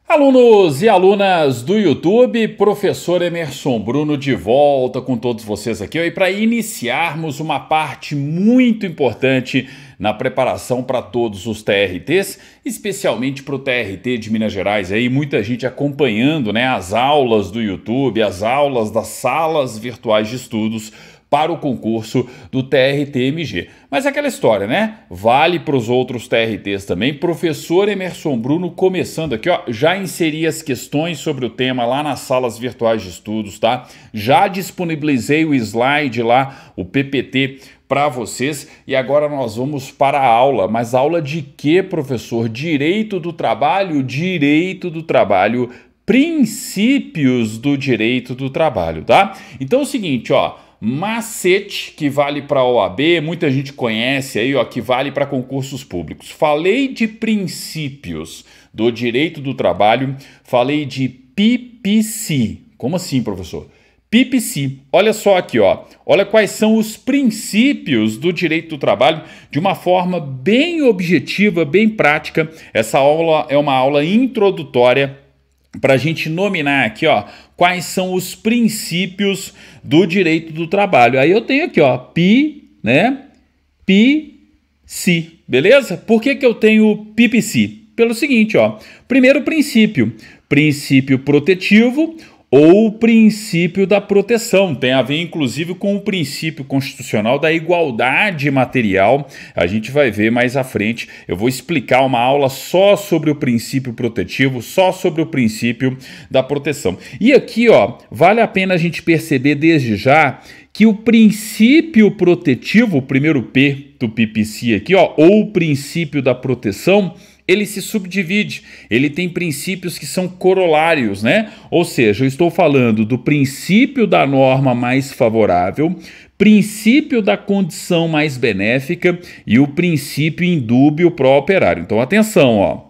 Alunos e alunas do YouTube, professor Emerson Bruno de volta com todos vocês aqui e para iniciarmos uma parte muito importante na preparação para todos os TRTs, especialmente para o TRT de Minas Gerais. Aí muita gente acompanhando, né, as aulas do YouTube, as aulas das salas virtuais de estudos para o concurso do TRT-MG. Mas é aquela história, né? Vale para os outros TRTs também. Professor Emerson Bruno começando aqui, ó, já inseri as questões sobre o tema lá nas salas virtuais de estudos, tá? Já disponibilizei o slide lá, o PPT, para vocês e agora nós vamos para a aula. Mas aula de quê, professor? Direito do trabalho? Direito do trabalho, princípios do direito do trabalho, tá? Então é o seguinte, ó, macete que vale para a OAB, muita gente conhece aí, ó, que vale para concursos públicos. Falei de princípios do direito do trabalho, falei de PPC. Como assim, professor? PPC, olha só aqui, ó. Olha quais são os princípios do direito do trabalho de uma forma bem objetiva, bem prática. Essa aula é uma aula introdutória para a gente nominar aqui, ó, quais são os princípios do direito do trabalho. Aí eu tenho aqui, ó, PPC, beleza? Por que eu tenho PPC? Pelo seguinte, ó, primeiro princípio protetivo ou princípio da proteção. Tem a ver, inclusive, com o princípio constitucional da igualdade material. A gente vai ver mais à frente. Eu vou explicar uma aula só sobre o princípio protetivo, só sobre o princípio da proteção. E aqui, ó, vale a pena a gente perceber desde já que o princípio protetivo, o primeiro P do PPC aqui, ó, ou o princípio da proteção, ele se subdivide, ele tem princípios que são corolários, né? Ou seja, eu estou falando do princípio da norma mais favorável, princípio da condição mais benéfica e o princípio indúbio pró operário. Então, atenção, ó.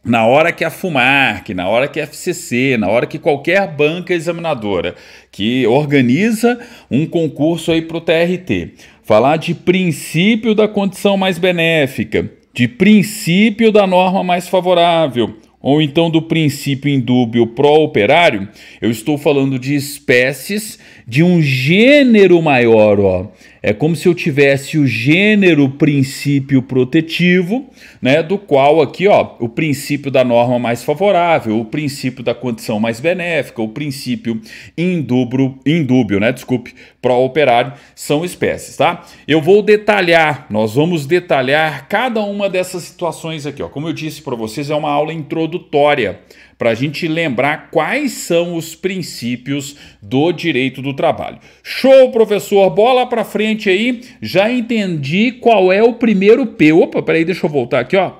Na hora que a FUMARC, na hora que a FCC, na hora que qualquer banca examinadora que organiza um concurso aí para o TRT, falar de princípio da condição mais benéfica, de princípio da norma mais favorável, ou então do princípio indúbio pró-operário, eu estou falando de espécies de um gênero maior, ó. É como se eu tivesse o gênero princípio protetivo, né, do qual aqui, ó, o princípio da norma mais favorável, o princípio da condição mais benéfica, o princípio indúbio, né, desculpe, pró-operário, são espécies, tá? Eu vou detalhar, nós vamos detalhar cada uma dessas situações aqui, ó. Como eu disse para vocês, é uma aula introdutória, para a gente lembrar quais são os princípios do direito do trabalho. Show, professor! Bola para frente aí. Já entendi qual é o primeiro P. Opa, peraí, deixa eu voltar aqui, ó.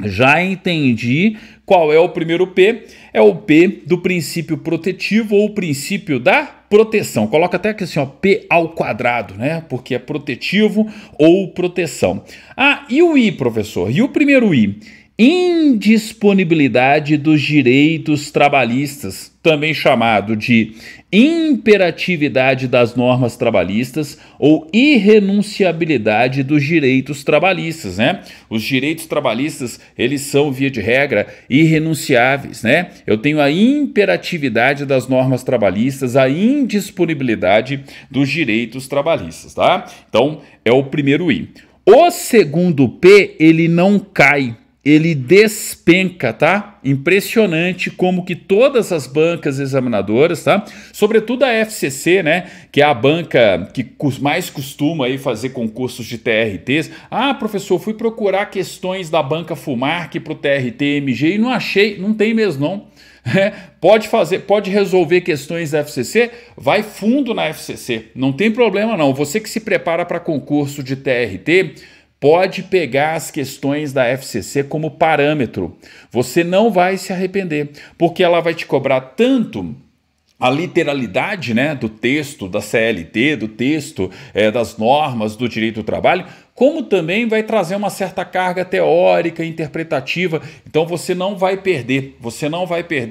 Já entendi qual é o primeiro P. É o P do princípio protetivo ou princípio da proteção. Coloca até aqui assim, ó, P ao quadrado, né? Porque é protetivo ou proteção. Ah, e o I, professor? E o primeiro I? Indisponibilidade dos direitos trabalhistas, também chamado de imperatividade das normas trabalhistas ou irrenunciabilidade dos direitos trabalhistas, né? Os direitos trabalhistas, eles são, via de regra, irrenunciáveis, né? Eu tenho a imperatividade das normas trabalhistas, a indisponibilidade dos direitos trabalhistas, tá? Então, é o primeiro I. O segundo P, ele não cai. Ele despenca, tá? Impressionante como que todas as bancas examinadoras, tá? Sobretudo a FCC, né? Que é a banca que mais costuma aí fazer concursos de TRTs. Ah, professor, fui procurar questões da banca FUMARC para o TRT-MG e não achei, não tem mesmo não. Pode resolver questões da FCC, vai fundo na FCC, não tem problema não. Você que se prepara para concurso de TRT, pode pegar as questões da FCC como parâmetro. Você não vai se arrepender, porque ela vai te cobrar tanto a literalidade, né, do texto da CLT, do texto das normas do direito do trabalho, como também vai trazer uma certa carga teórica, interpretativa. Então você não vai perder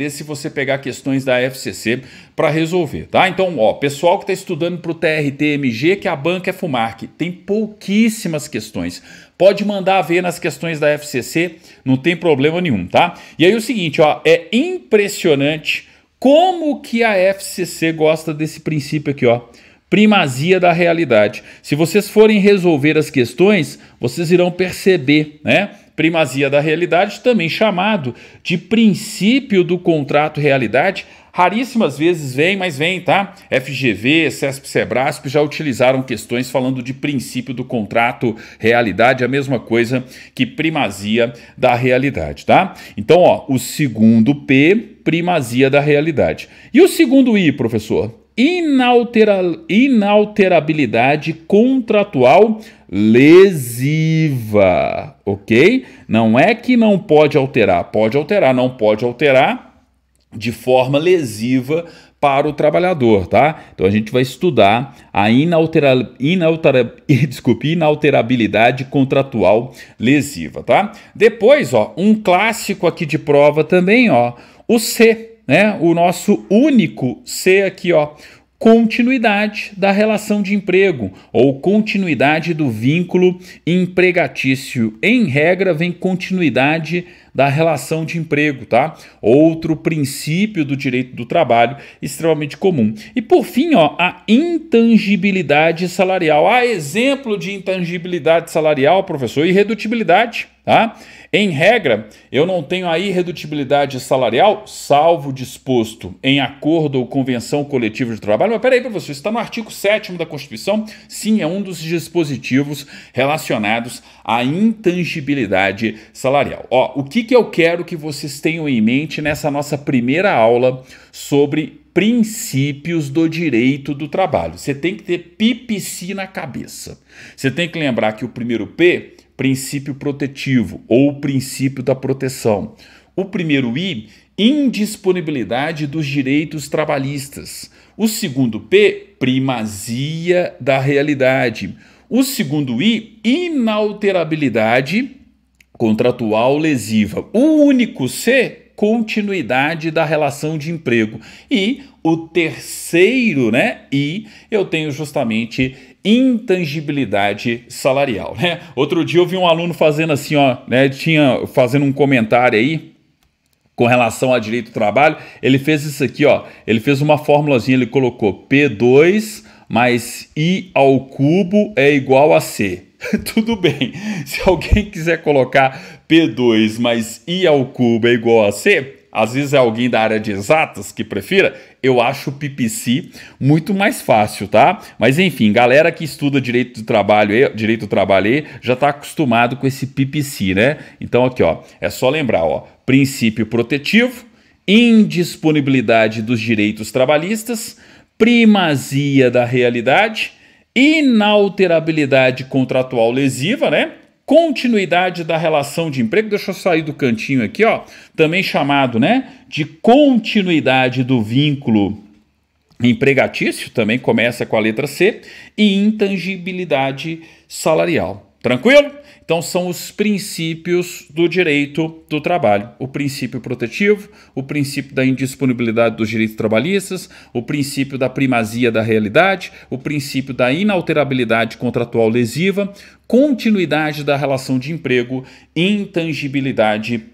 se você pegar questões da FCC para resolver, tá? Então, ó, pessoal que está estudando para o TRT-MG, que a banca é FUMARC, tem pouquíssimas questões. Pode mandar ver nas questões da FCC, não tem problema nenhum, tá? E aí o seguinte, ó, é impressionante como que a FCC gosta desse princípio aqui, ó. Primazia da realidade. Se vocês forem resolver as questões, vocês irão perceber, né? Primazia da realidade, também chamado de princípio do contrato realidade. Raríssimas vezes vem, mas vem, tá? FGV, CESP, Sebrasp já utilizaram questões falando de princípio do contrato realidade, a mesma coisa que primazia da realidade, tá? Então, ó, o segundo P, primazia da realidade. E o segundo I, professor? Inalterabilidade contratual lesiva, ok? Não é que não pode alterar, não pode alterar de forma lesiva para o trabalhador, tá? Então a gente vai estudar a inalterabilidade contratual lesiva, tá? Depois, ó, um clássico aqui de prova também, ó, o C, né? O nosso único C aqui, ó, continuidade da relação de emprego ou continuidade do vínculo empregatício. Em regra, vem continuidade da relação de emprego, tá? Outro princípio do direito do trabalho extremamente comum. E por fim, ó, a intangibilidade salarial. Ah, exemplo de intangibilidade salarial, professor, irredutibilidade, tá? Em regra, eu não tenho a irredutibilidade salarial, salvo disposto em acordo ou convenção coletiva de trabalho. Mas peraí, professor, isso está no artigo 7º da Constituição? Sim, é um dos dispositivos relacionados à intangibilidade salarial. Ó, o que eu quero que vocês tenham em mente nessa nossa primeira aula sobre princípios do direito do trabalho? Você tem que ter PPC na cabeça. Você tem que lembrar que o primeiro P, princípio protetivo ou princípio da proteção. O primeiro I, indisponibilidade dos direitos trabalhistas. O segundo P, primazia da realidade. O segundo I, inalterabilidade contratual lesiva. O único C, continuidade da relação de emprego. E o terceiro, né, I, eu tenho justamente intangibilidade salarial, né? Outro dia eu vi um aluno fazendo assim, ó, né, fazendo um comentário aí com relação a direito do trabalho. Ele fez isso aqui, ó, ele fez uma formulazinha, ele colocou P2 mais I ao cubo é igual a C. Tudo bem, se alguém quiser colocar P2 mais I ao cubo é igual a C, às vezes é alguém da área de exatas que prefira, eu acho o PPC muito mais fácil, tá? Mas enfim, galera que estuda direito do trabalho aí, já está acostumado com esse PPC, né? Então aqui, ó, é só lembrar, ó, princípio protetivo, indisponibilidade dos direitos trabalhistas, primazia da realidade, inalterabilidade contratual lesiva, né? Continuidade da relação de emprego, deixa eu sair do cantinho aqui, ó, também chamado, né, de continuidade do vínculo empregatício, também começa com a letra C, e intangibilidade salarial. Tranquilo? Então são os princípios do direito do trabalho. O princípio protetivo, o princípio da indisponibilidade dos direitos trabalhistas, o princípio da primazia da realidade, o princípio da inalterabilidade contratual lesiva, continuidade da relação de emprego, intangibilidade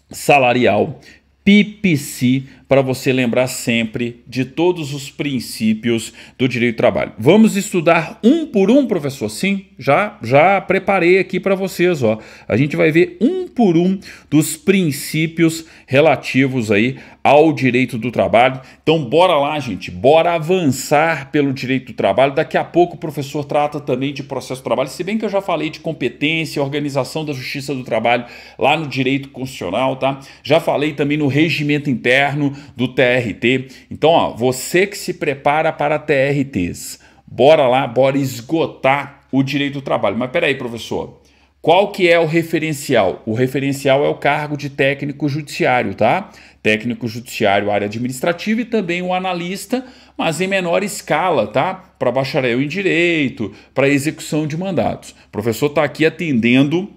salarial, PPC, para você lembrar sempre de todos os princípios do direito do trabalho. Vamos estudar um por um, professor? Sim, já preparei aqui para vocês, ó. A gente vai ver um por um dos princípios relativos aí ao direito do trabalho. Então bora lá, gente, bora avançar pelo direito do trabalho. Daqui a pouco o professor trata também de processo do trabalho, se bem que eu já falei de competência, organização da justiça do trabalho lá no direito constitucional, tá? Já falei também no regimento interno do TRT. Então, ó, você que se prepara para TRTs, bora lá, bora esgotar o direito do trabalho. Mas peraí, professor, qual que é o referencial? O referencial é o cargo de técnico judiciário, tá? Técnico judiciário, área administrativa e também o analista, mas em menor escala, tá? Para bacharel em direito, para execução de mandatos. O professor está aqui atendendo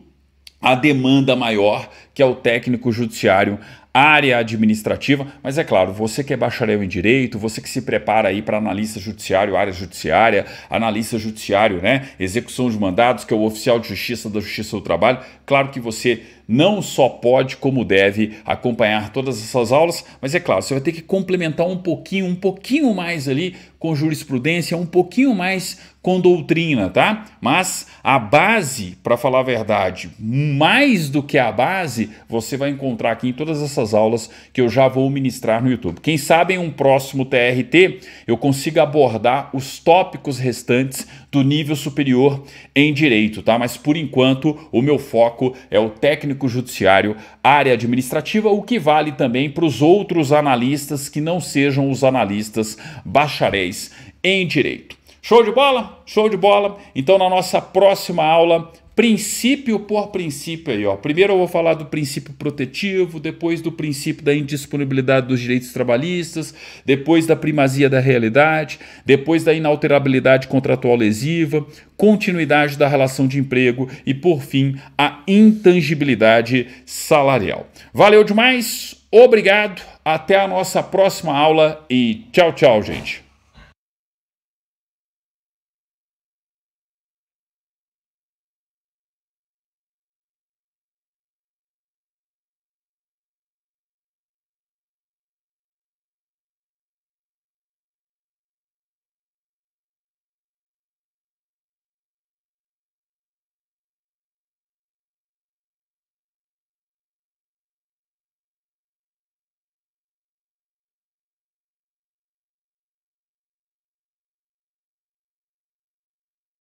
a demanda maior, que é o técnico judiciário, área administrativa, mas é claro, você que é bacharel em direito, você que se prepara aí para analista judiciário, área judiciária, analista judiciário, né, execução de mandados, que é o oficial de justiça da Justiça do Trabalho, claro que você não só pode, como deve acompanhar todas essas aulas, mas é claro, você vai ter que complementar um pouquinho mais ali com jurisprudência, um pouquinho mais com doutrina, tá? Mas a base, para falar a verdade, mais do que a base, você vai encontrar aqui em todas essas aulas que eu já vou ministrar no YouTube. Quem sabe em um próximo TRT eu consiga abordar os tópicos restantes do nível superior em direito, tá? Mas por enquanto o meu foco é o técnico judiciário, área administrativa, o que vale também para os outros analistas que não sejam os analistas bacharéis em direito. Show de bola? Show de bola. Então, na nossa próxima aula, princípio por princípio aí, ó. Primeiro eu vou falar do princípio protetivo, depois do princípio da indisponibilidade dos direitos trabalhistas, depois da primazia da realidade, depois da inalterabilidade contratual lesiva, continuidade da relação de emprego e, por fim, a intangibilidade salarial. Valeu demais, obrigado, até a nossa próxima aula e tchau, tchau, gente.